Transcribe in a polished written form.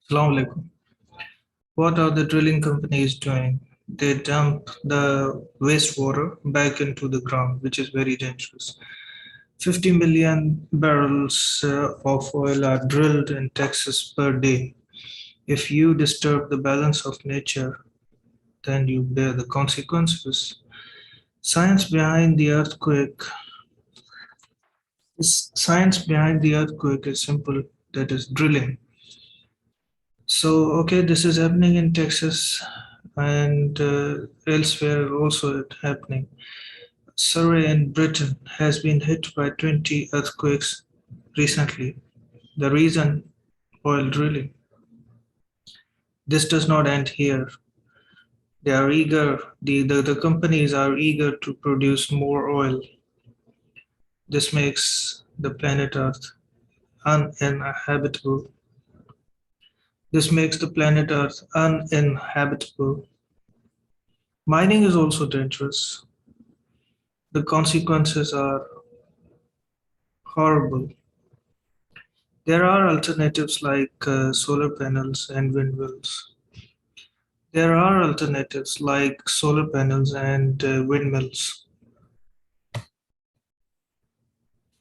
Assalamu alaikum. What are the drilling companies doing? They dump the wastewater back into the ground, which is very dangerous. 50 million barrels of oil are drilled in Texas per day. If you disturb the balance of nature, then you bear the consequences. Science behind the earthquake. Science behind the earthquake is simple. That is drilling. So, okay, this is happening in Texas and elsewhere also it happening. Surrey in Britain has been hit by 20 earthquakes recently. The reason, oil drilling. This does not end here. They are eager, the companies are eager to produce more oil. This makes the planet Earth uninhabitable. This makes the planet Earth uninhabitable. Mining is also dangerous. The consequences are horrible. There are alternatives like solar panels and windmills. There are alternatives like solar panels and windmills.